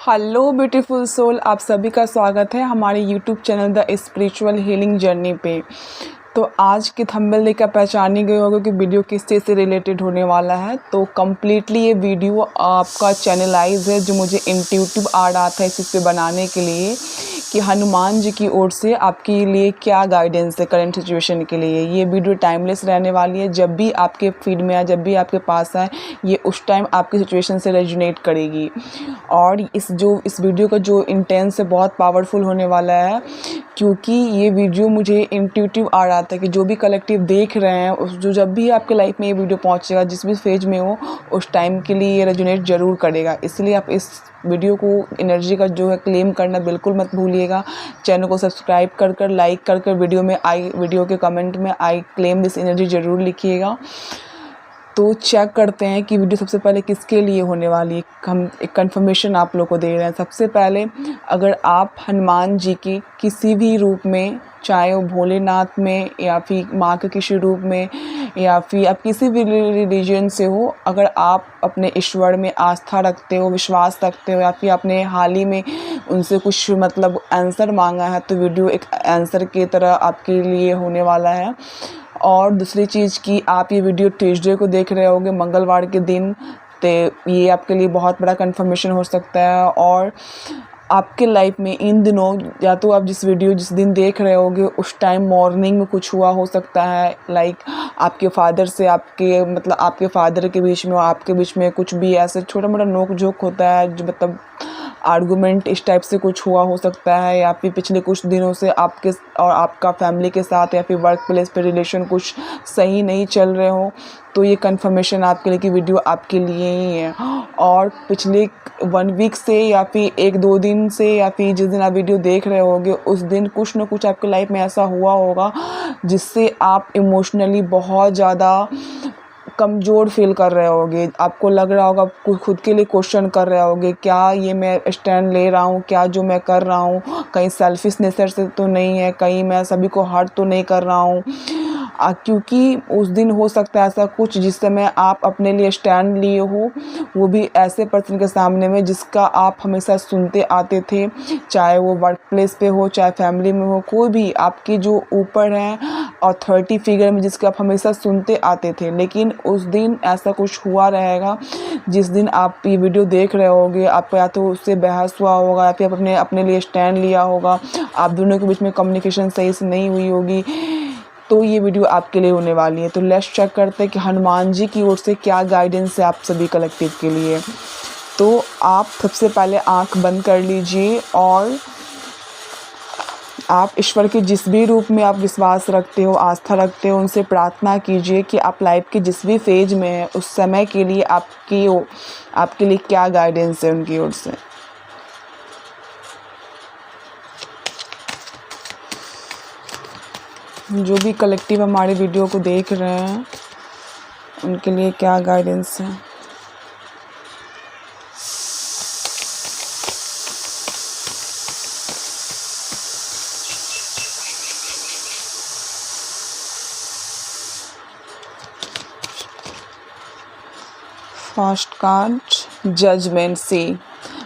Hello beautiful soul, आप सभी का स्वागत है हमारे YouTube channel the spiritual healing journey पे। तो आज के थंबनेल देखकर पहचान ही गए होंगे कि वीडियो किस चीज़ से रिलेटेड होने वाला है। तो कम्प्लीटली ये वीडियो आपका चैनलाइज है, जो मुझे इंट्यूटिव आ रहा था इस चीज़ पे बनाने के लिए कि हनुमान जी की ओर से आपके लिए क्या गाइडेंस है करंट सिचुएशन के लिए। ये वीडियो टाइमलेस रहने वाली है, जब भी आपके फीड में आए, जब भी आपके पास आए, ये उस टाइम आपकी सिचुएशन से रेजोनेट करेगी। और इस वीडियो का जो इंटेंस है बहुत पावरफुल होने वाला है, क्योंकि ये वीडियो मुझे इंट्यूटिव आ रहा था कि जो भी कलेक्टिव देख रहे हैं, उस जो जब भी आपके लाइफ में ये वीडियो पहुंचेगा, जिस भी फेज में हो, उस टाइम के लिए ये रेजोनेट ज़रूर करेगा। इसलिए आप इस वीडियो को एनर्जी का जो है क्लेम करना बिल्कुल मत भूलिएगा। चैनल को सब्सक्राइब कर लाइक कर वीडियो के कमेंट में आई क्लेम दिस एनर्जी ज़रूर लिखिएगा। तो चेक करते हैं कि वीडियो सबसे पहले किसके लिए होने वाली है। हम एक कंफर्मेशन आप लोग को दे रहे हैं। सबसे पहले, अगर आप हनुमान जी के किसी भी रूप में, चाहे वो भोलेनाथ में या फिर माँ के किसी रूप में या फिर आप किसी भी रिलीजन से हो, अगर आप अपने ईश्वर में आस्था रखते हो, विश्वास रखते हो, या फिर आपने हाल ही में उनसे कुछ मतलब आंसर मांगा है, तो वीडियो एक आंसर की तरह आपके लिए होने वाला है। और दूसरी चीज़ कि आप ये वीडियो ट्यूसडे को देख रहे होगे, मंगलवार के दिन, तो ये आपके लिए बहुत बड़ा कंफर्मेशन हो सकता है। और आपके लाइफ में इन दिनों, या तो आप जिस दिन देख रहे होगे उस टाइम मॉर्निंग में कुछ हुआ हो सकता है, लाइक आपके फादर से आपके फादर के बीच में और आपके बीच में कुछ भी ऐसे छोटा मोटा नोक झोंक होता है, जो मतलब आर्गूमेंट इस टाइप से कुछ हुआ हो सकता है। या फिर पिछले कुछ दिनों से आपके और आपका फैमिली के साथ या फिर वर्क प्लेस पे रिलेशन कुछ सही नहीं चल रहे हो, तो ये कंफर्मेशन आपके लिए कि वीडियो आपके लिए ही है। और पिछले 1 वीक से या फिर 1-2 दिन से या फिर जिस दिन आप वीडियो देख रहे होगे, उस दिन कुछ ना कुछ आपके लाइफ में ऐसा हुआ होगा जिससे आप इमोशनली बहुत ज़्यादा कमज़ोर फील कर रहे होगे। आपको लग रहा होगा, खुद के लिए क्वेश्चन कर रहे होगे, क्या ये मैं स्टैंड ले रहा हूँ, क्या जो मैं कर रहा हूँ कहीं सेल्फिश नेचर से तो नहीं है, कहीं मैं सभी को हर्ट तो नहीं कर रहा हूँ। क्योंकि उस दिन हो सकता है ऐसा कुछ जिस समय आप अपने लिए स्टैंड लिए हो, वो भी ऐसे पर्सन के सामने में जिसका आप हमेशा सुनते आते थे, चाहे वो वर्क प्लेस पे हो, चाहे फैमिली में हो, कोई भी आपके जो ऊपर है अथॉरिटी फिगर में, जिसका आप हमेशा सुनते आते थे। लेकिन उस दिन ऐसा कुछ हुआ रहेगा जिस दिन आप ये वीडियो देख रहे होगे, आपको या तो उससे बहस हुआ होगा या फिर आपने अपने लिए स्टैंड लिया होगा, आप दोनों के बीच में कम्युनिकेशन सही से नहीं हुई होगी, तो ये वीडियो आपके लिए होने वाली है। तो लेट्स चेक करते हैं कि हनुमान जी की ओर से क्या गाइडेंस है आप सभी कलेक्टिव के लिए। तो आप सबसे पहले आंख बंद कर लीजिए और आप ईश्वर के जिस भी रूप में आप विश्वास रखते हो, आस्था रखते हो, उनसे प्रार्थना कीजिए कि आप लाइफ के जिस भी फेज में हैं, उस समय के लिए आपके लिए क्या गाइडेंस है उनकी ओर से। जो भी कलेक्टिव हमारे वीडियो को देख रहे हैं, उनके लिए क्या गाइडेंस है। फर्स्ट कार्ड जजमेंट सी।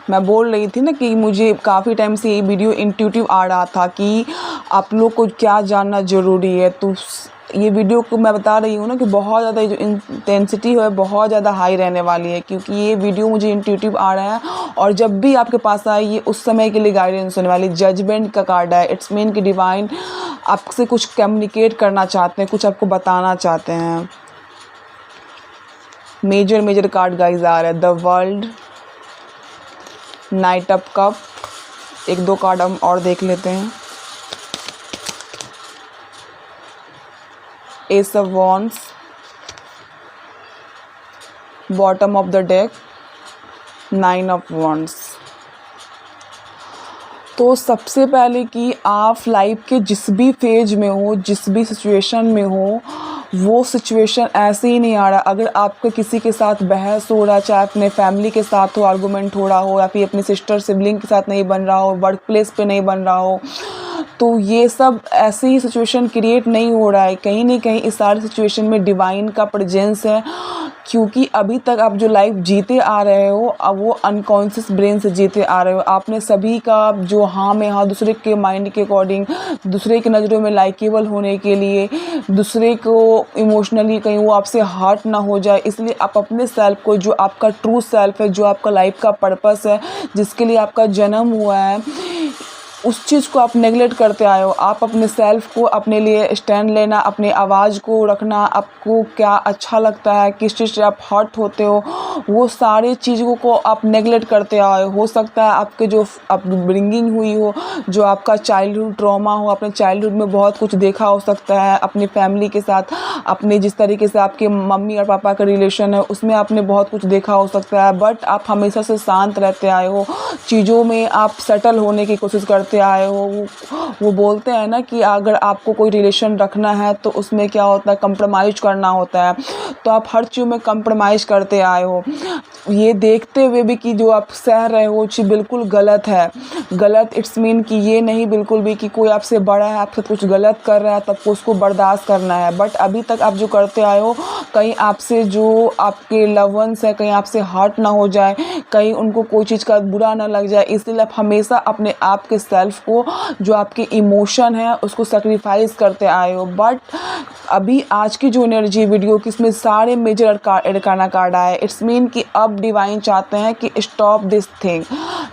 मैं बोल रही थी ना कि मुझे काफ़ी टाइम से ये वीडियो इंट्यूटिव आ रहा था कि आप लोग को क्या जानना ज़रूरी है। तो ये वीडियो को मैं बता रही हूँ ना कि बहुत ज़्यादा जो इंटेंसिटी है बहुत ज़्यादा हाई रहने वाली है, क्योंकि ये वीडियो मुझे इंट्यूटिव आ रहा है। और जब भी आपके पास आए, ये उस समय के लिए गाइडेंस होने वाली। जजमेंट का कार्ड है। इट्स मीन कि डिवाइन आपसे कुछ कम्युनिकेट करना चाहते हैं, कुछ आपको बताना चाहते हैं। मेजर कार्ड गाइज आ रहा है। The world, night of cup. 1-2 card हम और देख लेते हैं। S of wands, bottom of the deck, 9 of wands. तो सबसे पहले कि आप लाइफ के जिस भी फेज में हो, जिस भी सिचुएशन में हो, वो सिचुएशन ऐसे ही नहीं आ रहा। अगर आपका किसी के साथ बहस हो रहा, चाहे अपने फैमिली के साथ हो, आर्गूमेंट हो रहा हो, या फिर अपने सिस्टर सिबलिंग के साथ नहीं बन रहा हो, वर्क प्लेस पे नहीं बन रहा हो, तो ये सब ऐसे ही सिचुएशन क्रिएट नहीं हो रहा है। कहीं ना कहीं इस सारी सिचुएशन में डिवाइन का प्रेजेंस है। क्योंकि अभी तक आप जो लाइफ जीते आ रहे हो अब वो अनकॉन्शियस ब्रेन से जीते आ रहे हो। आपने सभी का जो हाँ में हाँ, दूसरे के माइंड के अकॉर्डिंग, दूसरे की नज़रों में लाइकेबल होने के लिए, दूसरे को इमोशनली कहीं वो आपसे हर्ट ना हो जाए, इसलिए आप अपने सेल्फ को, जो आपका ट्रू सेल्फ है, जो आपका लाइफ का पर्पस है, जिसके लिए आपका जन्म हुआ है, उस चीज़ को आप नेगलेक्ट करते आए हो। आप अपने सेल्फ को, अपने लिए स्टैंड लेना, अपनी आवाज़ को रखना, आपको क्या अच्छा लगता है, किस चीज़ से आप हर्ट होते हो, वो सारी चीज़ों को आप नेगलेक्ट करते आए हो सकता है आपके जो अपब्रिंगिंग हुई हो, जो आपका चाइल्डहुड ट्रॉमा हो, अपने चाइल्डहुड में बहुत कुछ देखा हो सकता है अपनी फैमिली के साथ, अपने जिस तरीके से आपके मम्मी और पापा का रिलेशन है उसमें आपने बहुत कुछ देखा हो सकता है। बट आप हमेशा से शांत रहते आए हो, चीज़ों में आप सेटल होने की कोशिश करते आए हो। वो बोलते हैं ना कि अगर आपको कोई रिलेशन रखना है तो उसमें क्या होता है, कंप्रोमाइज़ करना होता है, तो आप हर चीज़ में कंप्रोमाइज़ करते आए हो, ये देखते हुए भी कि जो आप सह रहे हो चीज़ बिल्कुल गलत है। गलत इट्स मीन कि ये नहीं बिल्कुल भी कि कोई आपसे बड़ा है, आपसे कुछ गलत कर रहा है तब को उसको बर्दाश्त करना है। बट अभी तक आप जो करते आए हो, कहीं आपसे जो आपके लव वंस है कहीं आपसे हर्ट ना हो जाए, कहीं उनको कोई चीज़ का बुरा ना लग जाए, इसलिए आप हमेशा अपने आप के सेल्फ को, जो आपके इमोशन है उसको सेक्रीफाइस करते आए हो। बट अभी आज की जो एनर्जी वीडियो की इसमें सारे मेजर अरकाना कार्ड आए, इट्स मीन कि अब डिवाइन चाहते हैं कि स्टॉप दिस थिंग,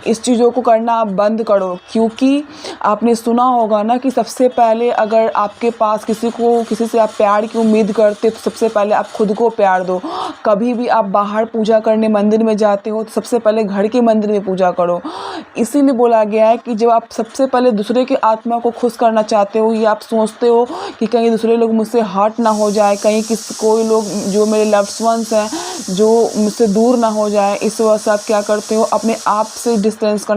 इस चीज़ों को करना आप बंद करो। क्योंकि आपने सुना होगा ना कि सबसे पहले अगर आपके पास किसी से आप प्यार की उम्मीद करते तो सबसे पहले आप खुद को प्यार दो। कभी भी आप बाहर पूजा करने मंदिर में जाते हो तो सबसे पहले घर के मंदिर में पूजा करो। इसीलिए बोला गया है कि जब आप सबसे पहले दूसरे की आत्मा को खुश करना चाहते हो, या आप सोचते हो कि कहीं दूसरे लोग मुझसे हर्ट ना हो जाए, कहीं कोई लोग जो मेरे लव्ड वंस हैं जो मुझसे दूर ना हो जाए, इस वजह से आप क्या करते हो, अपने आप से डिस्टेंस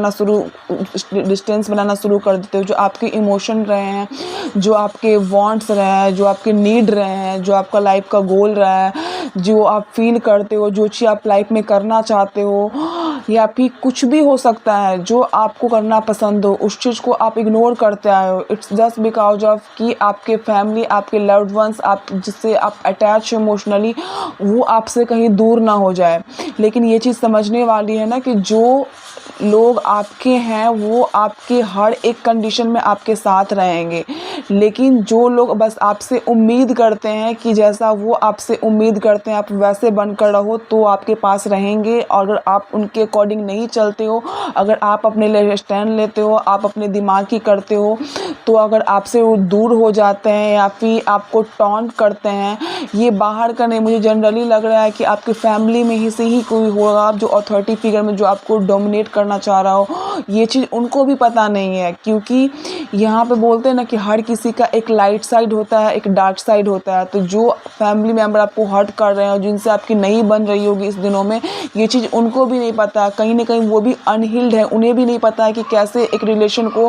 बनाना शुरू कर देते हो। जो आपके इमोशन रहे हैं, जो आपके वांट्स रहे हैं, जो आपके नीड रहे हैं, जो आपका लाइफ का गोल रहा है, जो आप फील करते हो, जो चीज़ आप लाइफ में करना चाहते हो, या फिर कुछ भी हो सकता है जो आपको करना पसंद हो, उस चीज़ को आप इग्नोर करते आए हो। इट्स जस्ट बिकॉज ऑफ कि आपके फैमिली, आपके लव्ड वंस, आप जिससे आप अटैच हो इमोशनली, वो आपसे कहीं दूर ना हो जाए। लेकिन ये चीज़ समझने वाली है ना कि जो लोग आपके हैं वो आपके हर एक कंडीशन में आपके साथ रहेंगे, लेकिन जो लोग बस आपसे उम्मीद करते हैं कि जैसा वो आपसे उम्मीद करते हैं आप वैसे बनकर रहो, तो आपके पास रहेंगे। और अगर आप उनके अकॉर्डिंग नहीं चलते हो, अगर आप अपने लिए स्टैंड लेते हो, आप अपने दिमाग की करते हो, तो अगर आपसे वो दूर हो जाते हैं या फिर आपको टॉन्ट करते हैं, ये बाहर का नहीं, मुझे जनरली लग रहा है कि आपके फैमिली में ही से ही कोई होगा जो अथॉरिटी फिगर में जो आपको डोमिनेट करना चाह रहा हो। ये चीज़ उनको भी पता नहीं है, क्योंकि यहाँ पे बोलते हैं ना कि हर किसी का एक लाइट साइड होता है, एक डार्क साइड होता है। तो जो फैमिली मेम्बर आपको हर्ट कर रहे हैं, जिनसे आपकी नहीं बन रही होगी इस दिनों में, ये चीज़ उनको भी नहीं पता। कहीं ना कहीं वो भी अनहील्ड है, उन्हें भी नहीं पता है कि कैसे एक रिलेशन को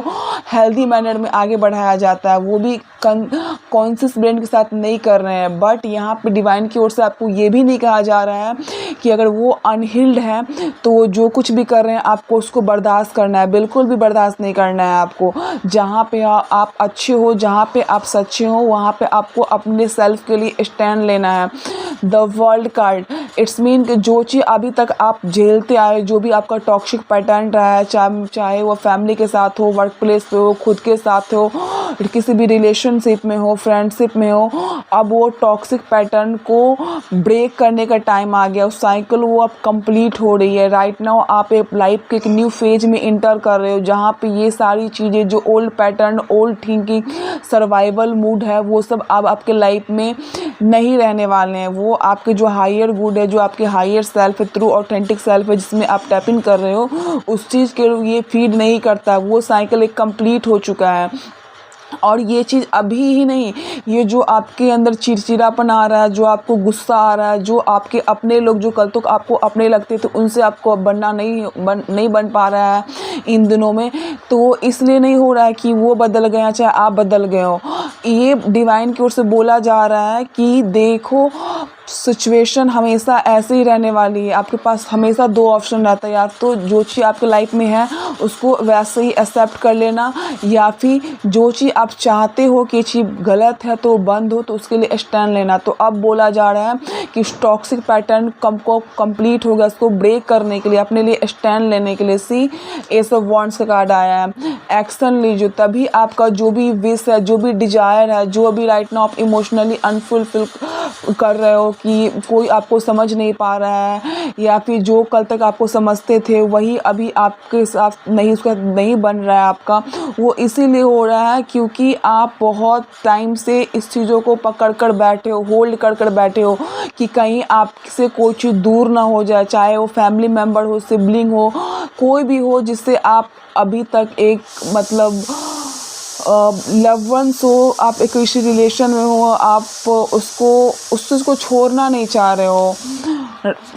हेल्दी मैनर में आगे बढ़ाया जाता है। वो भी कॉन्शियस ब्रेन के साथ नहीं कर रहे हैं। बट यहाँ पे डिवाइन की ओर से आपको ये भी नहीं कहा जा रहा है कि अगर वो अनहील्ड है तो वो जो कुछ भी कर रहे हैं आपको उसको बर्दाश्त करना है, बिल्कुल भी बर्दाश्त नहीं करना है आपको। जहाँ पे आप अच्छे हो, जहाँ पे आप सच्चे हो, वहाँ पे आपको अपने सेल्फ के लिए स्टैंड लेना है। The world card, it's mean कि जो चीज़ अभी तक आप झेलते आए, जो भी आपका टॉक्सिक पैटर्न रहा है, चाहे वो फैमिली के साथ हो, वर्क प्लेस पे हो, खुद के साथ हो, किसी भी रिलेशनशिप में हो, फ्रेंडशिप में हो, अब वो टॉक्सिक पैटर्न को ब्रेक करने का टाइम आ गया। उस साइकिल वो अब कंप्लीट हो रही है। राइट नाउ आप एक लाइफ के एक न्यू फेज में इंटर कर रहे हो, जहाँ पे ये सारी चीज़ें, जो old pattern, old thinking, survival mood है, वो सब अब आपके लाइफ में नहीं रहने वाले हैं। वो आपके जो हायर गुड है, जो आपके हायर सेल्फ है, थ्रू ऑथेंटिक सेल्फ है, जिसमें आप टैपिंग कर रहे हो, उस चीज़ के ये फीड नहीं करता। वो साइकिल एक कंप्लीट हो चुका है। और ये चीज़ अभी ही नहीं, ये जो आपके अंदर चिड़चिड़ापन आ रहा है, जो आपको गुस्सा आ रहा है, जो आपके अपने लोग जो कल तक आपको अपने लगते थे उनसे आपको अब बनना नहीं बन पा रहा है इन दिनों में, तो इसलिए नहीं हो रहा है कि वो बदल गए हैं चाहे आप बदल गए हो। ये डिवाइन की ओर से बोला जा रहा है कि देखो, सिचुएशन हमेशा ऐसे ही रहने वाली है। आपके पास हमेशा दो ऑप्शन रहता है, या तो जो चीज़ आपके लाइफ में है उसको वैसे ही एक्सेप्ट कर लेना, या फिर जो चीज़ आप चाहते हो कि चीज़ गलत है तो बंद हो, तो उसके लिए स्टैंड लेना। तो अब बोला जा रहा है कि टॉक्सिक पैटर्न को कंप्लीट हो गया, उसको ब्रेक करने के लिए, अपने लिए स्टैंड लेने के लिए सी एस ऑफ वॉन्ड्स का कार्ड आया है। एक्शन लीजिए, तभी आपका जो भी विश है, जो भी डिजायर है, जो अभी राइट नाउ आप इमोशनली अनफुलफिल कर रहे हो कि कोई आपको समझ नहीं पा रहा है, या फिर जो कल तक आपको समझते थे वही अभी आपके साथ नहीं, उसका नहीं बन रहा है आपका, वो इसीलिए हो रहा है क्योंकि आप बहुत टाइम से इस चीज़ों को पकड़ कर बैठे हो, होल्ड कर कर बैठे हो कि कहीं आपसे कोई चीज़ दूर ना हो जाए, चाहे वो फैमिली मेम्बर हो, सिबलिंग हो, कोई भी हो जिससे आप अभी तक एक मतलब लव वंस हो, आप एक किसी रिलेशन में हो, आप उसको उस चीज़ को छोड़ना नहीं चाह रहे हो।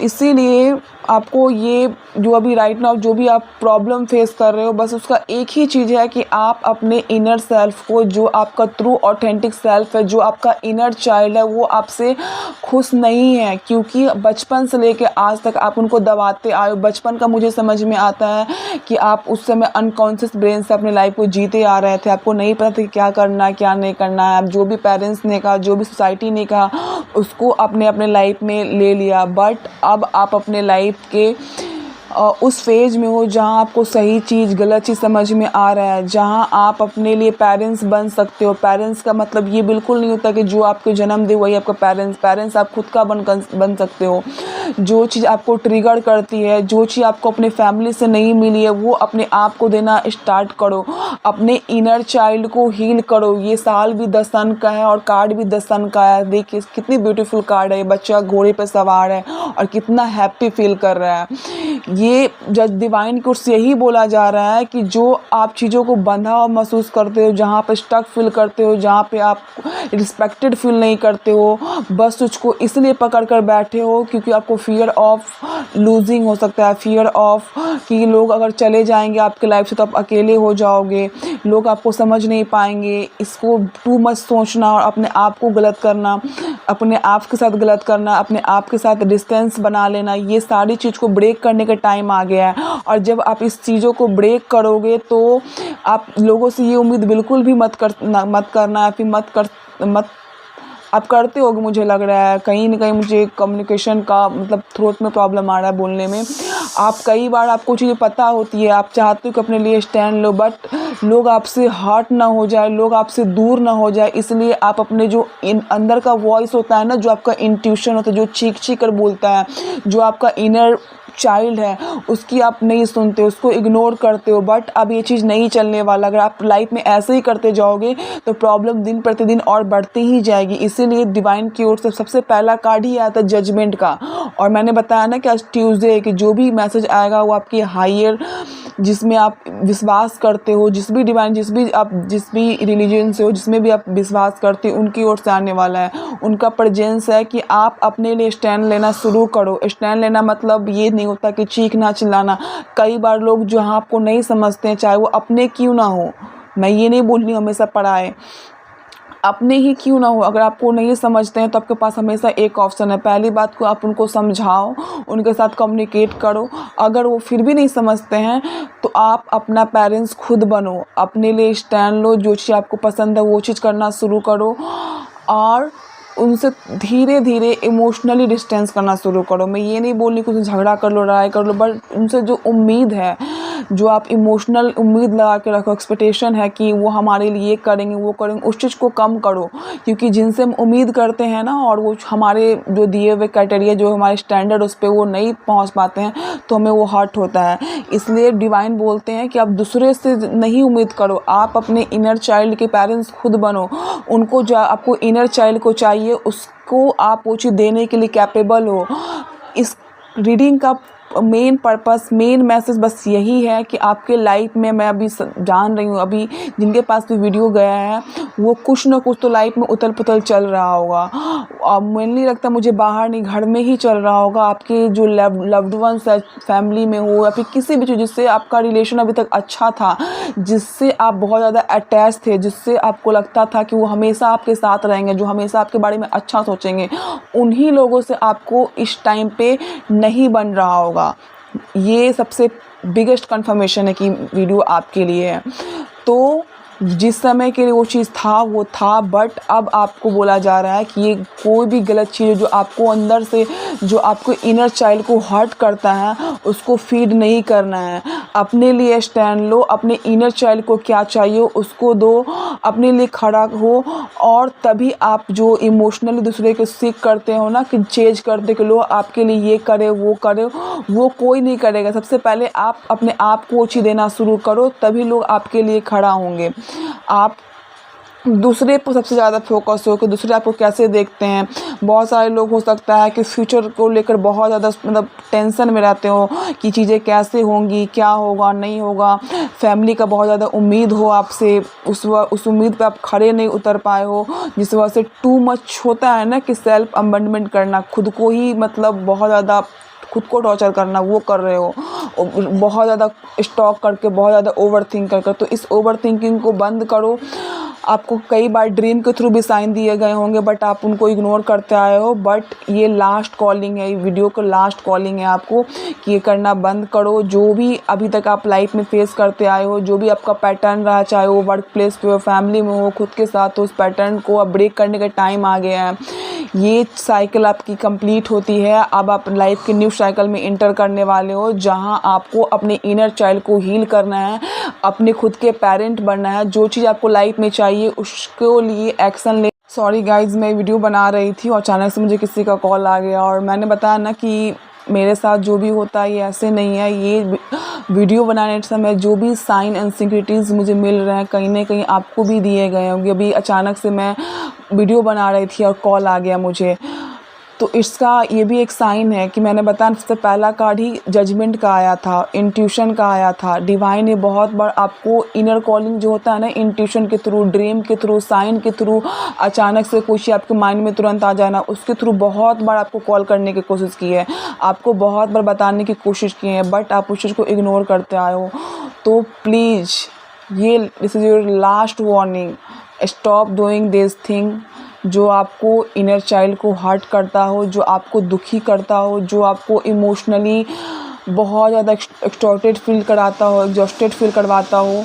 इसीलिए आपको ये जो अभी राइट नाउ जो भी आप प्रॉब्लम फेस कर रहे हो, बस उसका एक ही चीज़ है कि आप अपने इनर सेल्फ को, जो आपका ट्रू ऑथेंटिक सेल्फ है, जो आपका इनर चाइल्ड है, वो आपसे खुश नहीं है, क्योंकि बचपन से लेके आज तक आप उनको दबाते आए हो। बचपन का मुझे समझ में आता है कि आप उस समय अनकॉन्शियस ब्रेन से अपनी लाइफ को जीते आ रहे थे, आपको नहीं पता था कि क्या करना है क्या नहीं करना है। आप जो भी पेरेंट्स ने कहा, जो भी सोसाइटी ने कहा, उसको आपने अपने लाइफ में ले लिया। बट अब आप अपने लाइफ के उस फेज में हो जहाँ आपको सही चीज़ गलत चीज़ समझ में आ रहा है, जहाँ आप अपने लिए पेरेंट्स बन सकते हो। पेरेंट्स का मतलब ये बिल्कुल नहीं होता कि जो आपको जन्म दे वही आपका पेरेंट्स आप खुद का बन सकते हो। जो चीज़ आपको ट्रिगर करती है, जो चीज़ आपको अपने फैमिली से नहीं मिली है, वो अपने आप को देना स्टार्ट करो। अपने इनर चाइल्ड को हील करो। ये साल भी 10 सन का है और कार्ड भी 10 सन का है। देखिए कितनी ब्यूटीफुल कार्ड है। ये बच्चा घोड़े पर सवार है और कितना हैप्पी फील कर रहा है। ये जज डिवाइन कोर्स यही बोला जा रहा है कि जो आप चीज़ों को बंधा हुआ महसूस करते हो, जहाँ पे स्टक फील करते हो, जहाँ पे आप रिस्पेक्टेड फील नहीं करते हो, बस उसको इसलिए पकड़ कर बैठे हो क्योंकि आपको फियर ऑफ लूजिंग हो सकता है, फियर ऑफ कि लोग अगर चले जाएंगे आपके लाइफ से तो आप अकेले हो जाओगे, लोग आपको समझ नहीं पाएंगे। इसको टू मच सोचना और अपने आप को गलत करना, अपने आप के साथ गलत करना, अपने आप के साथ डिस्टेंस बना लेना, ये सारी चीज़ को ब्रेक करने का टाइम आ गया है। और जब आप इस चीज़ों को ब्रेक करोगे तो आप लोगों से ये उम्मीद बिल्कुल भी मत करना है, फिर मत आप करते होगे। मुझे लग रहा है कहीं ना कहीं मुझे कम्युनिकेशन का मतलब थ्रोट में प्रॉब्लम आ रहा है बोलने में। आप कई बार आपको चीज़ें पता होती है, आप चाहते हो कि अपने लिए स्टैंड लो, बट लोग आपसे हर्ट ना हो जाए, लोग आपसे दूर ना हो जाए, इसलिए आप अपने जो अंदर का वॉइस होता है ना, जो आपका इंट्यूशन होता है, जो चीख चीख कर बोलता है, जो आपका इनर चाइल्ड है, उसकी आप नहीं सुनते, उसको इग्नोर करते हो। बट अब ये चीज़ नहीं चलने वाला। अगर आप लाइफ में ऐसे ही करते जाओगे तो प्रॉब्लम दिन प्रतिदिन और बढ़ती ही जाएगी। इसीलिए डिवाइन की ओर से सबसे पहला कार्ड ही आता है जजमेंट का। और मैंने बताया ना कि आज ट्यूसडे है कि जो भी मैसेज आएगा वो आपकी हायर, जिसमें आप विश्वास करते हो, जिस भी रिलीजन से हो, जिसमें भी आप विश्वास करते हो, उनकी ओर से आने वाला है। उनका प्रेजेंस है कि आप अपने लिए स्टैंड लेना शुरू करो। स्टैंड लेना मतलब ये नहीं होता कि चीखना चिल्लाना। कई बार लोग जो आपको नहीं समझते हैं, चाहे वो अपने क्यों ना हो, मैं ये नहीं बोल रही हूँ हमेशा पढ़ाए, अपने ही क्यों ना हो, अगर आपको नहीं समझते हैं तो आपके पास हमेशा एक ऑप्शन है। पहली बात को आप उनको समझाओ, उनके साथ कम्युनिकेट करो। अगर वो फिर भी नहीं समझते हैं तो आप अपना पेरेंट्स खुद बनो, अपने लिए स्टैंड लो, जो चीज़ आपको पसंद है वो चीज़ करना शुरू करो और उनसे धीरे धीरे इमोशनली डिस्टेंस करना शुरू करो। मैं ये नहीं बोल रही कि उनसे झगड़ा कर लो, लड़ाई कर लो, बट उनसे जो उम्मीद है, जो आप इमोशनल उम्मीद लगा के रखो, एक्सपेक्टेशन है कि वो हमारे लिए करेंगे, वो करेंगे, उस चीज़ को कम करो। क्योंकि जिनसे हम उम्मीद करते हैं ना और वो हमारे जो दिए हुए क्राइटेरिया, जो हमारे स्टैंडर्ड, उस पर वो नहीं पहुंच पाते हैं तो हमें वो हर्ट होता है। इसलिए डिवाइन बोलते हैं कि आप दूसरे से नहीं उम्मीद करो, आप अपने इनर चाइल्ड के पेरेंट्स खुद बनो। उनको जो आपको इनर चाइल्ड को चाहिए उसको आप वो चीज़ देने के लिए कैपेबल हो। इस रीडिंग का मेन पर्पस, मेन मैसेज बस यही है कि आपके लाइफ में, मैं अभी जान रही हूँ, अभी जिनके पास भी वीडियो गया है वो कुछ ना कुछ तो लाइफ में उथल पुथल चल रहा होगा। और मेनली लगता है मुझे बाहर नहीं, घर में ही चल रहा होगा। आपके जो लव्ड वंस है, फैमिली में हो या फिर किसी भी चीज़ जिससे आपका रिलेशन अभी तक अच्छा था, जिससे आप बहुत ज़्यादा अटैच थे, जिससे आपको लगता था कि वो हमेशा आपके साथ रहेंगे, जो हमेशा आपके बारे में अच्छा सोचेंगे, उन्हीं लोगों से आपको इस टाइम पे नहीं बन रहा होगा। ये सबसे बिगेस्ट कंफर्मेशन है कि वीडियो आपके लिए है। तो जिस समय के लिए वो चीज़ था वो था, बट अब आपको बोला जा रहा है कि ये कोई भी गलत चीज़ जो आपको अंदर से, जो आपको इनर चाइल्ड को हर्ट करता है, उसको फीड नहीं करना है। अपने लिए स्टैंड लो, अपने इनर चाइल्ड को क्या चाहिए उसको दो, अपने लिए खड़ा हो, और तभी आप जो इमोशनली दूसरे को सीख करते हो ना, कि चेंज करते कि लो आपके लिए ये करे वो करे, वो कोई नहीं करेगा। सबसे पहले आप अपने आप को चीज़ देना शुरू करो, तभी लोग आपके लिए खड़ा होंगे। आप दूसरे पर सबसे ज़्यादा फोकस हो कि दूसरे आपको कैसे देखते हैं। बहुत सारे लोग हो सकता है कि फ्यूचर को लेकर बहुत ज़्यादा मतलब टेंशन में रहते हो कि चीज़ें कैसे होंगी, क्या होगा नहीं होगा। फैमिली का बहुत ज़्यादा उम्मीद हो आपसे, उस उम्मीद पे आप खड़े नहीं उतर पाए हो, जिस वजह से टू मच होता है ना कि सेल्फ अबैंडनमेंट करना, खुद को ही मतलब बहुत ज़्यादा खुद को टॉर्चर करना, वो कर रहे हो बहुत ज़्यादा स्टॉक करके, बहुत ज़्यादा ओवर थिंक करके। तो इस ओवर थिंकिंग को बंद करो। आपको कई बार ड्रीम के थ्रू भी साइन दिए गए होंगे, बट आप उनको इग्नोर करते आए हो। बट ये लास्ट कॉलिंग है, ये वीडियो को लास्ट कॉलिंग है आपको कि ये करना बंद करो। जो भी अभी तक आप लाइफ में फेस करते आए हो, जो भी आपका पैटर्न रहा, चाहे वो वर्क प्लेस पे हो, फैमिली में हो, खुद के साथ हो, उस पैटर्न को अब ब्रेक करने का टाइम आ गया है। ये साइकिल आपकी कंप्लीट होती है। अब आप लाइफ के न्यू साइकिल में इंटर करने वाले हो, जहां आपको अपने इनर चाइल्ड को हील करना है, अपने खुद के पेरेंट बनना है। जो चीज़ आपको लाइफ में चाहिए उसके लिए एक्शन ले। सॉरी गाइज, मैं वीडियो बना रही थी और अचानक से मुझे किसी का कॉल आ गया, और मैंने बताया ना कि मेरे साथ जो भी होता है ये ऐसे नहीं है। ये वीडियो बनाने समय जो भी साइन एंड सिक्योरिटीज़ मुझे मिल रहे हैं, कहीं ना कहीं आपको भी दिए गए होंगे। अभी अचानक से मैं वीडियो बना रही थी और कॉल आ गया मुझे, तो इसका ये भी एक साइन है कि मैंने बताया सबसे पहला कार्ड ही जजमेंट का आया था, इंट्यूशन का आया था। डिवाइन ने बहुत बार आपको इनर कॉलिंग जो होता है ना, इंट्यूशन के थ्रू, ड्रीम के थ्रू, साइन के थ्रू, अचानक से कोई चीज़ आपके माइंड में तुरंत आ जाना, उसके थ्रू बहुत बार आपको कॉल करने की कोशिश की है, आपको बहुत बार बताने की कोशिश की है, बट आप उस चीज़ को इग्नोर करते आए हो। तो प्लीज़ ये this is your last warning, stop doing this thing. जो आपको इनर चाइल्ड को हर्ट करता हो, जो आपको दुखी करता हो, जो आपको इमोशनली बहुत ज़्यादा एक्सटॉर्टेड फील कराता हो, एग्जॉस्टेड फील करवाता हो।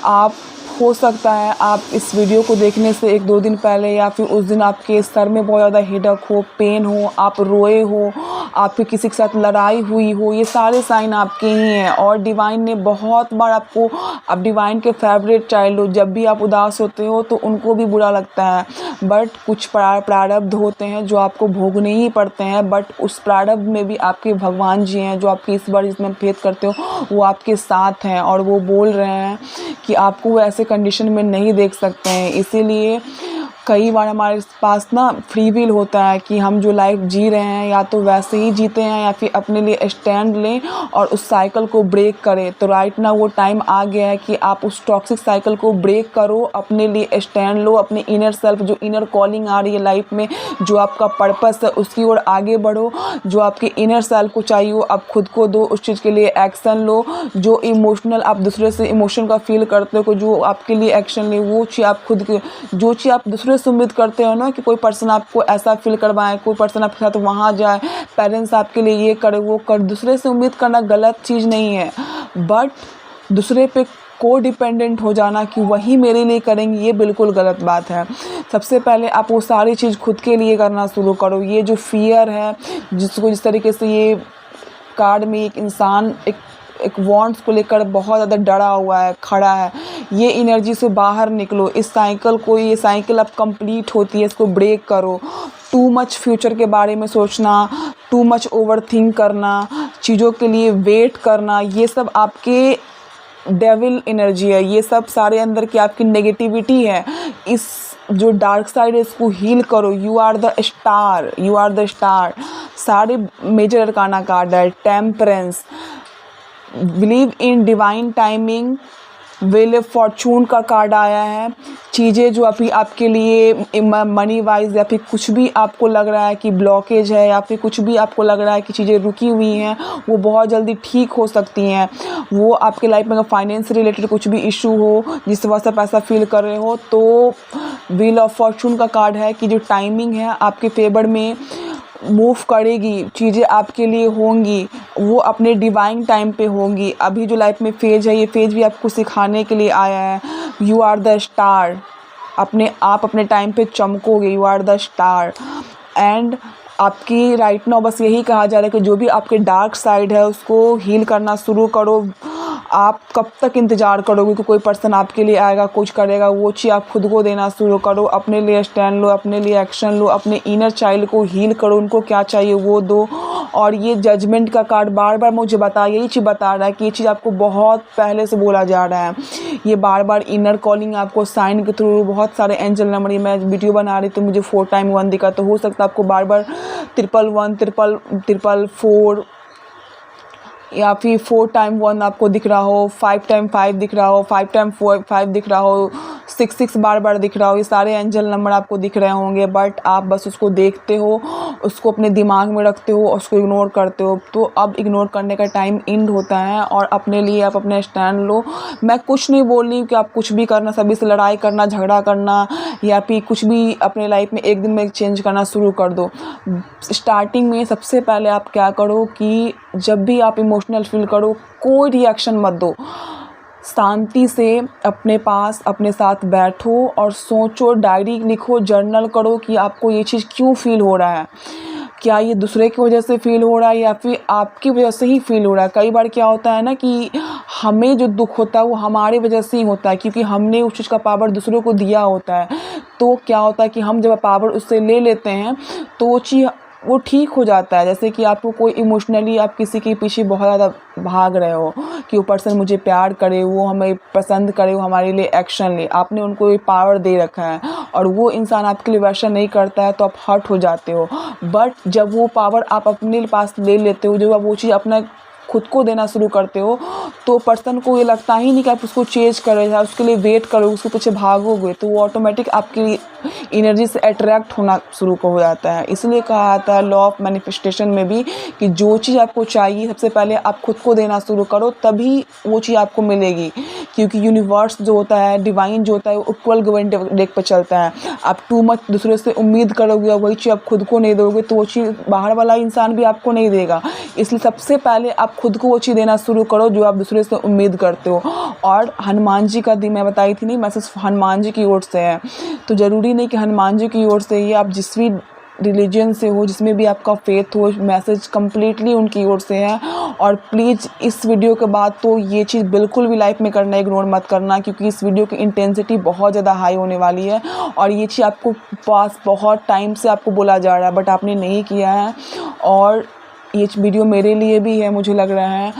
आप हो सकता है आप इस वीडियो को देखने से 1-2 दिन पहले या फिर उस दिन आपके सर में बहुत ज़्यादा हेडेक हो, पेन हो, आप रोए हो, आपके किसी के साथ लड़ाई हुई हो, ये सारे साइन आपके ही हैं। और डिवाइन ने बहुत बार आपको, आप डिवाइन के फेवरेट चाइल्ड हो, जब भी आप उदास होते हो तो उनको भी बुरा लगता है, बट कुछ प्रारब्ध होते हैं जो आपको भोगने ही पड़ते हैं। बट उस प्रारब्ध में भी आपके भगवान जी हैं, जो आपकी ईश्वर जिसमें फेथ करते हो, वो आपके साथ हैं, और वो बोल रहे हैं कि आपको वो ऐसे कंडीशन में नहीं देख सकते हैं। इसीलिए कई बार हमारे पास ना फ्री विल होता है कि हम जो लाइफ जी रहे हैं या तो वैसे ही जीते हैं या फिर अपने लिए स्टैंड लें और उस साइकिल को ब्रेक करें। तो राइट ना वो टाइम आ गया है कि आप उस टॉक्सिक साइकिल को ब्रेक करो, अपने लिए स्टैंड लो, अपने इनर सेल्फ, जो इनर कॉलिंग आ रही है लाइफ में, जो आपका पर्पस है उसकी ओर आगे बढ़ो। जो आपके इनर सेल्फ को चाहिए आप खुद को दो, उस चीज़ के लिए एक्शन लो। जो इमोशनल आप दूसरे से इमोशन का फील करते हो, जो आपके लिए एक्शन ले, वो चीज़ आप खुद के, जो चीज़ आप दूसरे से उम्मीद करते हो ना कि कोई पर्सन आपको ऐसा फील करवाए, कोई पर्सन आपके साथ वहाँ जाए, पेरेंट्स आपके लिए ये करे वो कर, दूसरे से उम्मीद करना गलत चीज़ नहीं है, बट दूसरे पे को डिपेंडेंट हो जाना कि वही मेरे लिए करेंगे, ये बिल्कुल गलत बात है। सबसे पहले आप वो सारी चीज़ खुद के लिए करना शुरू करो। ये जो फियर है, जिस तरीके से ये कार्ड में एक इंसान एक वॉन्ट्स को लेकर बहुत ज़्यादा डरा हुआ है, खड़ा है, ये एनर्जी से बाहर निकलो। इस साइकिल को, ये साइकिल अब कंप्लीट होती है, इसको ब्रेक करो। टू मच फ्यूचर के बारे में सोचना, टू मच ओवर थिंक करना, चीज़ों के लिए वेट करना, ये सब आपके डेविल एनर्जी है, ये सब सारे अंदर की आपकी नेगेटिविटी है। इस जो डार्क साइड है इसको हील करो। You are the star, you are the star. सारे मेजर अरकाना कार्ड है, temperance, believe in divine timing, wheel of fortune का कार्ड आया है। चीज़ें जो अभी आपके लिए मनी वाइज या फिर कुछ भी आपको लग रहा है कि ब्लॉकेज है, या फिर कुछ भी आपको लग रहा है कि चीज़ें रुकी हुई हैं, वो बहुत जल्दी ठीक हो सकती हैं। वो आपके लाइफ में अगर फाइनेंस से रिलेटेड कुछ भी इशू हो, जिस वजह से पैसा फील कर रहे हो, तो व्हील ऑफ फॉर्चून का कार्ड है कि जो टाइमिंग है आपके फेवर में, मूव करेगी, चीज़ें आपके लिए होंगी, वो अपने डिवाइन टाइम पे होंगी। अभी जो लाइफ में फेज है, ये फेज भी आपको सिखाने के लिए आया है। यू आर द स्टार, आप अपने टाइम पे चमकोगे। You are the star. And आपकी राइट नाउ बस यही कहा जा रहा है कि जो भी आपके डार्क साइड है उसको हील करना शुरू करो। आप कब तक इंतज़ार करोगे कि कोई पर्सन आपके लिए आएगा, कुछ करेगा? वो चीज़ आप खुद को देना शुरू करो। अपने लिए स्टैंड लो, अपने लिए एक्शन लो, अपने इनर चाइल्ड को हील करो, उनको क्या चाहिए वो दो। और ये जजमेंट का कार्ड बार बार मुझे यही चीज़ बता रहा है कि ये चीज़ आपको बहुत पहले से बोला जा रहा है। ये बार बार इनर कॉलिंग आपको साइन के थ्रू बहुत सारे एंजल नंबर, मैं वीडियो बना रही तो मुझे 4 टाइम 1 दिखा, तो हो सकता है आपको बार बार 111 4 या फिर 4 टाइम 1 आपको दिख रहा हो, 5 टाइम 5 दिख रहा हो, 5 टाइम 5 दिख रहा हो, 6 बार बार दिख रहा हो। ये सारे एंजल नंबर आपको दिख रहे होंगे, बट आप बस उसको देखते हो, उसको अपने दिमाग में रखते हो, उसको इग्नोर करते हो। तो अब इग्नोर करने का टाइम एंड होता है और अपने लिए आप अपने स्टैंड लो। मैं कुछ नहीं बोल रही हूँ कि आप कुछ भी करना, सभी से लड़ाई करना, झगड़ा करना, या फिर कुछ भी अपने लाइफ में एक दिन में चेंज करना शुरू कर दो। स्टार्टिंग में सबसे पहले आप क्या करो कि जब भी आप इमोशनल फील करो, कोई रिएक्शन मत दो। शांति से अपने पास अपने साथ बैठो और सोचो, डायरी लिखो, जर्नल करो कि आपको ये चीज़ क्यों फील हो रहा है। क्या ये दूसरे की वजह से फील हो रहा है या फिर आपकी वजह से ही फील हो रहा है? कई बार क्या होता है ना कि हमें जो दुख होता है वो हमारी वजह से ही होता है, क्योंकि हमने उस चीज़ का पावर दूसरों को दिया होता है। तो क्या होता है कि हम जब पावर उससे ले लेते हैं तो वो चीज़ वो ठीक हो जाता है। जैसे कि आपको कोई इमोशनली आप किसी के पीछे बहुत ज़्यादा भाग रहे हो कि वो पर्सन मुझे प्यार करे, वो हमें पसंद करे, वो हमारे लिए एक्शन ले, आपने उनको ये पावर दे रखा है और वो इंसान आपके लिए वैसा नहीं करता है तो आप हर्ट हो जाते हो। बट जब वो पावर आप अपने पास ले लेते हो, जब आप वो चीज़ अपना खुद को देना शुरू करते हो, तो पर्सन को ये लगता ही नहीं कि आप उसको चेंज करोगे, उसके लिए वेट करोगे, उसके पीछे भागोगे, तो वो ऑटोमेटिक आपकी एनर्जी से अट्रैक्ट होना शुरू हो जाता है। इसलिए कहा जाता है लॉ ऑफ मैनिफेस्टेशन में भी कि जो चीज़ आपको चाहिए सबसे पहले आप खुद को देना शुरू करो, तभी वो चीज़ आपको मिलेगी। क्योंकि यूनिवर्स जो होता है, डिवाइन जो होता है, वो इक्वल गिव डेक पर चलता है। आप टू मच दूसरे से उम्मीद करोगे और वही चीज़ आप खुद को नहीं दोगे तो वो चीज़ बाहर वाला इंसान भी आपको नहीं देगा। इसलिए सबसे पहले आप खुद को वो चीज़ देना शुरू करो जो आप दूसरे से उम्मीद करते हो। और हनुमान जी का दिन मैं बताई थी नहीं, मैसेज हनुमान जी की ओर से है, तो ज़रूरी नहीं कि हनुमान जी की ओर से ही, आप जिस भी रिलीजन से हो, जिसमें भी आपका फेथ हो, मैसेज कम्प्लीटली उनकी ओर से है। और प्लीज़ इस वीडियो के बाद तो ये चीज़ बिल्कुल भी लाइफ में करना इग्नोर मत करना, क्योंकि इस वीडियो की इंटेंसिटी बहुत ज़्यादा हाई होने वाली है और ये चीज़ आपको पास बहुत टाइम से आपको बोला जा रहा है बट आपने नहीं किया है। और ये वीडियो मेरे लिए भी है, मुझे लग रहा है।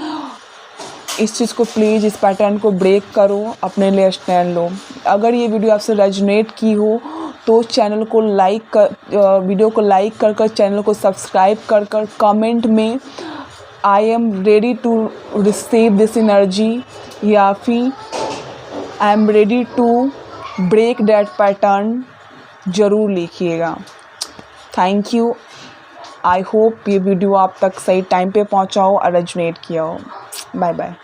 इस चीज़ को प्लीज़, इस पैटर्न को ब्रेक करो, अपने लिए स्टैंड लो। अगर ये वीडियो आपसे रेजोनेट की हो तो चैनल को लाइक कर, वीडियो को लाइक कर चैनल को सब्सक्राइब कर कमेंट में I am ready to receive this energy या फिर I am ready to break that pattern ज़रूर लिखिएगा। Thank you. आई होप ये वीडियो आप तक सही टाइम पे पहुंचा हो और रेजोनेट किया हो। Bye bye.